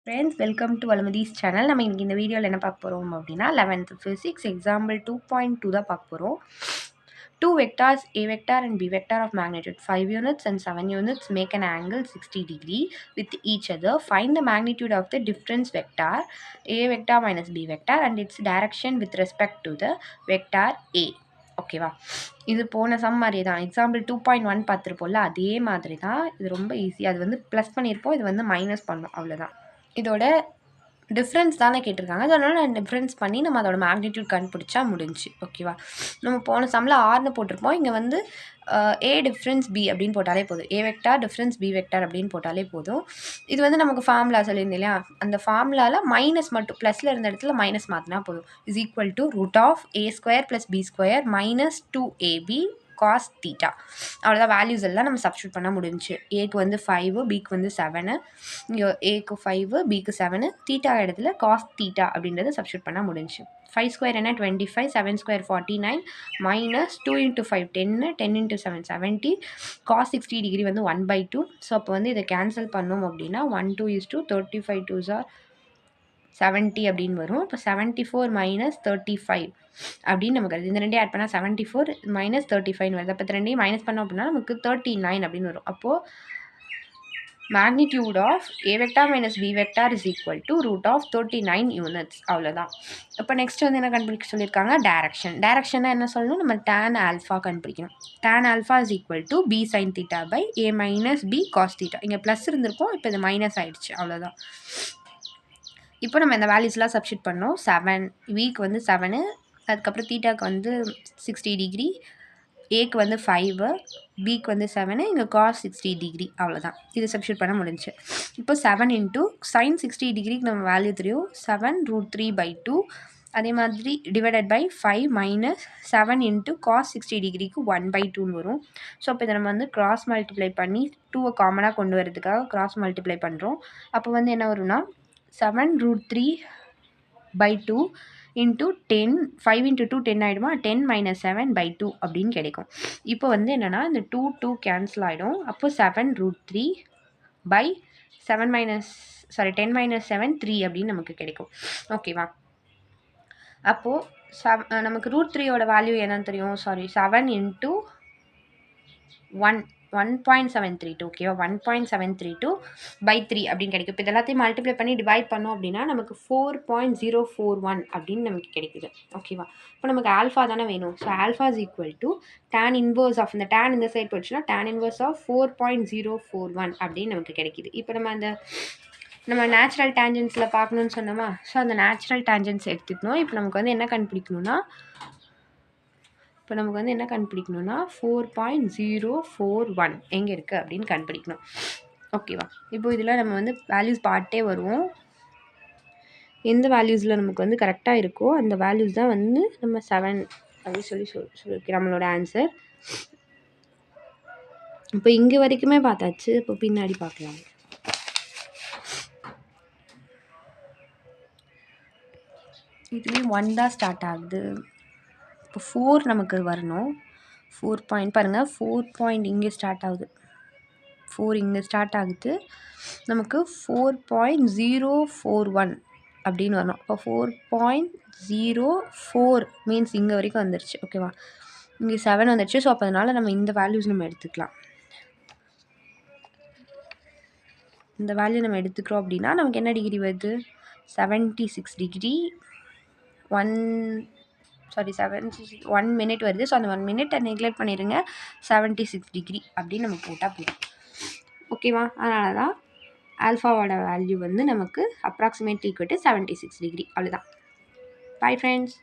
Friends, welcome to Valamadi's channel. நம்ம இன்னைக்கு இந்த வீடியோவில் என்ன பார்க்க போகிறோம் அப்படின்னா 11th physics example 2.2 தான் பார்க்க போகிறோம். Two vectors a vector and b vector of magnitude 5 units and 7 units make an angle 60 degree with each other. Find the magnitude of the difference vector a vector minus b vector and its direction with respect to the vector a. ஓகேவா, இது போன some மாதிரி தான். Example 2.1 பார்த்துருப்போம்ல, அதே மாதிரி தான். இது ரொம்ப ஈஸி. அது வந்து ப்ளஸ் பண்ணியிருப்போம், இது வந்து மைனஸ் பண்ணோம், அவ்வளோதான். இதோட டிஃப்ரென்ஸ் தானே கேட்டிருக்காங்க. அதனால நான் டிஃப்ரென்ஸ் பண்ணி நம்ம அதோட மேக்னிடியூட் கண்டுபிடிச்சா முடிஞ்சு. ஓகேவா, நம்ம போன சம்மில் ஆர்னு போட்டிருப்போம். இங்கே வந்து ஏ டிஃப்ரென்ஸ் பி அப்படின்னு போட்டாலே போதும். ஏ வெக்டார் டிஃப்ரென்ஸ் பி வெக்டார் அப்படின்னு போட்டாலே போதும். இது வந்து நமக்கு ஃபார்முலா சொல்லியிருந்தேன் இல்லையா, அந்த ஃபார்முலாவில் மைனஸ் மட்டும் ப்ளஸில் இருந்த இடத்துல மைனஸ் மாற்றினா போதும். Is equal to root of A square plus B square minus 2ab cos theta. அவ்வளோதான். வேல்யூஸ் எல்லாம் நம்ம சப்ஸ்டியூட் பண்ண முடிஞ்சு. ஏக்கு வந்து 5, பிக்கு வந்து 7, இங்கே ஏக்கு 5, பிக்கு 7, தீட்டா இடத்துல காஸ் தீட்டா அப்படின்றத சப்ஸ்டியூட் பண்ண முடிஞ்சு. 5 ஸ்கொயர் என்ன 25, 7 ஸ்கொயர் 49, மைனஸ் 2 × 5 10, 10 × 7 70, காஸ் 60 டிகிரி வந்து 1/2. ஸோ அப்போ வந்து இதை கேன்சல் பண்ணோம் அப்படின்னா 1 2 is 2, 35 2s are 70 அப்படின்னு வரும். இப்போ 74 மைனஸ் 35 அப்படின்னு நமக்கு வருது. இந்த ரெண்டையும் ஆட் பண்ணால் 74 மைனஸ் 35 வருது. அப்போ ரெண்டையும் மைனஸ் பண்ணோம் அப்படின்னா நமக்கு 39 அப்படின்னு வரும். அப்போது magnitude of A vector minus B vector is equal to root of 39 units. அவ்வளோதான். இப்போ நெக்ஸ்ட் வந்து என்ன கண்டுபிடிக்க சொல்லியிருக்காங்க, டேரக்ஷன். டேரக்ஷன்னா என்ன சொல்லணும், நம்ம tan ஆல்ஃபா கண்டுபிடிக்கணும். tan alpha is equal to B sine theta by A minus B cos theta. இங்கே ப்ளஸ் இருந்திருக்கும், இப்போ இது மைனஸ் ஆயிடுச்சு. அவ்வளோதான். இப்போ நம்ம இந்த வேல்யூஸ்லாம் சப்ஸ்டியூட் பண்ணோம். 7 வீக்கு வந்து 7, அதுக்கப்புறம் தீட்டாக்கு வந்து 60 டிகிரி, ஏக்கு வந்து 5, பிக்கு வந்து 7, இங்கே காஸ் 60 டிகிரி. அவ்வளோதான். இது சப்ஸ்டியூட் பண்ண முடிஞ்சு. இப்போ 7 இன்ட்டு சைன் 60 டிகிரிக்கு நம்ம வேல்யூ தெரியும், 7 √3/2. அதே மாதிரி divided by 5 minus 7 into cos 60 டிகிரிக்கு 1/2ன்னு வரும். ஸோ அப்போ இதை நம்ம வந்து கிராஸ் மல்டிப்ளை பண்ணி 2வை காமனாக கொண்டு வரதுக்காக கிராஸ் மல்டிப்ளை பண்ணுறோம். அப்போ வந்து என்ன வரும்னா 7 √3/2 இன்ட்டு 10, 5 × 2 10 ஆகிடுமா, 10 - 7/2 அப்படின்னு கிடைக்கும். இப்போ வந்து என்னென்னா இந்த 2 கேன்சல் ஆகிடும். அப்போ 7 √3/7 10 - 7 3 அப்படின்னு நமக்கு கிடைக்கும். ஓகேவா, அப்போது நமக்கு √3யோட வேல்யூ என்னன்னு தெரியும். 7 × 1.732. ஓகேவா, 1.732/3 அப்படின்னு கிடைக்கும். இப்போ எல்லாத்தையும் மல்டிப்ளை பண்ணி டிவைட் பண்ணோம் அப்படின்னா நமக்கு 4.041 அப்படின்னு நமக்கு கிடைக்குது. ஓகேவா, இப்போ நமக்கு ஆல்ஃபா தானே வேணும். So alpha is equal to tan inverse of, இந்த tan இந்த சைட் போச்சுன்னா tan இன்வர்ஸ் ஆஃப் 4.041 அப்படின்னு நமக்கு கிடைக்குது. இப்போ நம்ம நேச்சுரல் டேஞ்சன்ஸில் பார்க்கணுன்னு சொன்னோமா, ஸோ அந்த நேச்சுரல் டேஞ்சன்ஸ் எடுத்துக்கணும். இப்போ நமக்கு வந்து என்ன கண்டுபிடிக்கணும்னா 4.041 எங்கே இருக்குது அப்படின்னு கண்டுபிடிக்கணும். ஓகேவா, இப்போ இதில் நம்ம வந்து வேல்யூஸ் பார்ட்டே வருவோம். எந்த வேல்யூஸில் நமக்கு வந்து கரெக்டாக இருக்கோ அந்த வேல்யூஸ் தான் வந்து நம்ம 7 அப்படின்னு சொல்லியிருக்கோம் நம்மளோட ஆன்சர். இப்போ இங்கே வரைக்குமே பார்த்தாச்சு. இப்போ பின்னாடி பார்க்கலாம். இதுலேயும் 1 தான் ஸ்டார்ட் ஆகுது. இப்போ 4 நமக்கு வரணும். 4 பாயிண்ட் பாருங்கள், 4 பாயிண்ட் இங்கே ஸ்டார்ட் ஆகுது, 4 இங்கே ஸ்டார்ட் ஆகுது. நமக்கு 4.041 அப்படின்னு வரணும். இப்போ 4.04 மீன்ஸ் இங்கே வரைக்கும் வந்துருச்சு. ஓகேவா, இங்கே 7 வந்துருச்சு. ஸோ அப்போ அதனால் நம்ம இந்த வேல்யூஸ் நம்ம எடுத்துக்கலாம். இந்த வேல்யூ நம்ம எடுத்துக்கிறோம் அப்படின்னா நமக்கு என்ன டிகிரி வருது, 76 டிகிரி 1 மினிட் வருது. ஸோ அந்த 1 மினிட்டை நெக்லெக்ட் பண்ணிடுங்க. 76 டிகிரி அப்படின்னு நம்ம போட்டால் போதும். ஓகேவா, அதனால தான் ஆல்ஃபாவோட வேல்யூ வந்து நமக்கு அப்ராக்சிமேட்லி ஈக்குவல் டு 76 டிகிரி. அவ்வளோதான். Bye friends.